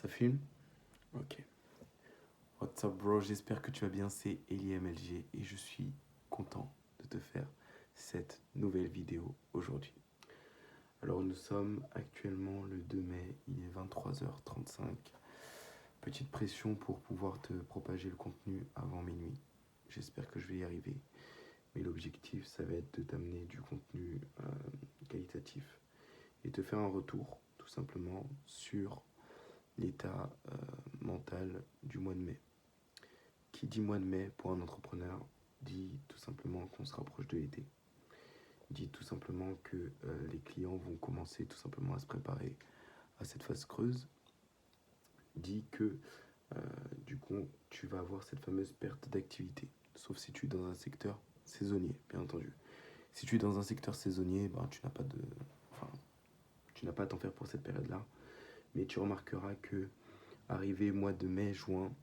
Ça filme? Ok. What's up bro, j'espère que tu vas bien, c'est EliMLG et je suis content de te faire cette nouvelle vidéo aujourd'hui. Alors nous sommes actuellement le 2 mai, il est 23h35. Petite pression pour pouvoir te propager le contenu avant minuit. J'espère que je vais y arriver. Mais l'objectif, ça va être de t'amener du contenu qualitatif et te faire un retour, tout simplement, sur l'état mental du mois de mai. Qui dit mois de mai pour un entrepreneur dit tout simplement qu'on se rapproche de l'été. Dit tout simplement que les clients vont commencer tout simplement à se préparer à cette phase creuse. Dit que du coup tu vas avoir cette fameuse perte d'activité. Sauf si tu es dans un secteur saisonnier, bien entendu. Si tu es dans un secteur saisonnier, ben, tu n'as pas à t'en faire pour cette période-là. Mais tu remarqueras que arrivé mois de mai, juin,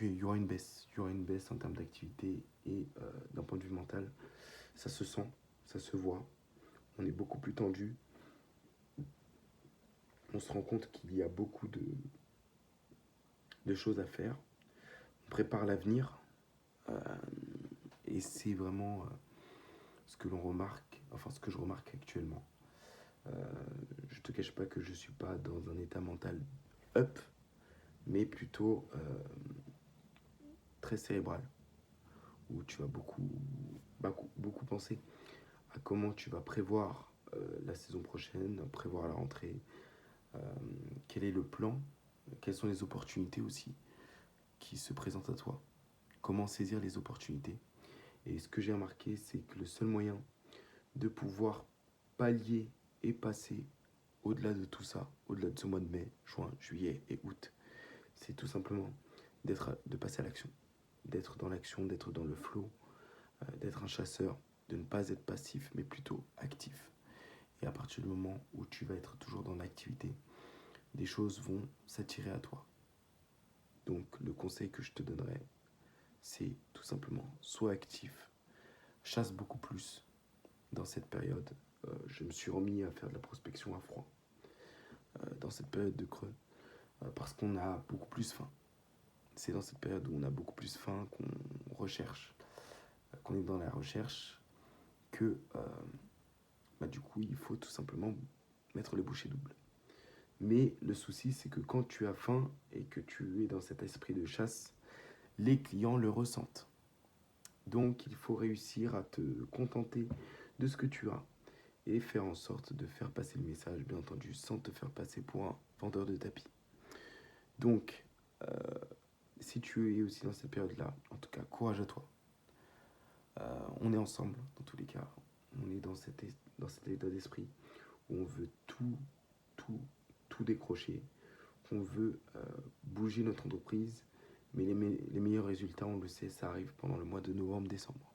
il y aura une baisse. Il y aura une baisse en termes d'activité et d'un point de vue mental, ça se sent, ça se voit. On est beaucoup plus tendu. On se rend compte qu'il y a beaucoup de choses à faire. On prépare l'avenir. Et c'est vraiment ce que l'on remarque, enfin ce que je remarque actuellement. Je te cache pas que je suis pas dans un état mental up, mais plutôt très cérébral, où tu vas beaucoup penser à comment tu vas prévoir la saison prochaine, prévoir la rentrée, quel est le plan, quelles sont les opportunités aussi qui se présentent à toi, comment saisir les opportunités. Et ce que j'ai remarqué, c'est que le seul moyen de pouvoir pallier et passer au-delà de tout ça, au-delà de ce mois de mai, juin, juillet et août, c'est tout simplement de passer à l'action, d'être dans l'action, d'être dans le flow, d'être un chasseur, de ne pas être passif mais plutôt actif. Et à partir du moment où tu vas être toujours dans l'activité, des choses vont s'attirer à toi. Donc le conseil que je te donnerais, c'est tout simplement sois actif, chasse beaucoup plus dans cette période. Je me suis remis à faire de la prospection à froid dans cette période de creux parce qu'on a beaucoup plus faim. C'est dans cette période où on a beaucoup plus faim qu'on recherche, qu'on est dans la recherche, que du coup il faut tout simplement mettre les bouchées doubles. Mais le souci, c'est que quand tu as faim et que tu es dans cet esprit de chasse, les clients le ressentent. Donc il faut réussir à te contenter de ce que tu as et faire en sorte de faire passer le message, bien entendu, sans te faire passer pour un vendeur de tapis. Donc, si tu es aussi dans cette période-là, en tout cas, courage à toi. On est ensemble, dans tous les cas. On est dans cet état d'esprit où on veut tout décrocher, qu'on veut bouger notre entreprise, mais les meilleurs résultats, on le sait, ça arrive pendant le mois de novembre-décembre.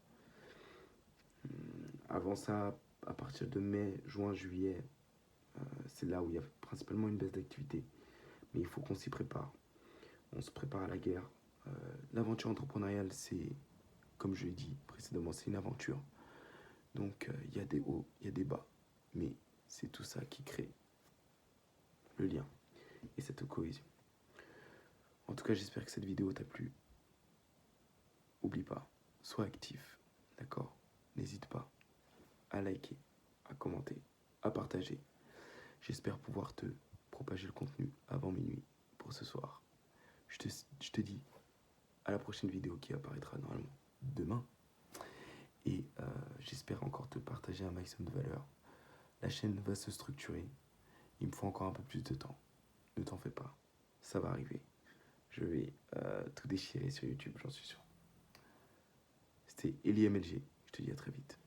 Avant ça, à partir de mai, juin, juillet, c'est là où il y a principalement une baisse d'activité. Mais il faut qu'on s'y prépare. On se prépare à la guerre. L'aventure entrepreneuriale, c'est, comme je l'ai dit précédemment, c'est une aventure. Donc il y a des hauts, il y a des bas. Mais c'est tout ça qui crée le lien et cette cohésion. En tout cas, j'espère que cette vidéo t'a plu. Oublie pas, sois actif, d'accord? N'hésite pas à liker, à commenter, à partager. J'espère pouvoir te propager le contenu avant minuit pour ce soir. Je te dis à la prochaine vidéo qui apparaîtra normalement demain. Et j'espère encore te partager un maximum de valeur. La chaîne va se structurer. Il me faut encore un peu plus de temps. Ne t'en fais pas, ça va arriver. Je vais tout déchirer sur YouTube, j'en suis sûr. C'était EliMLG. Je te dis à très vite.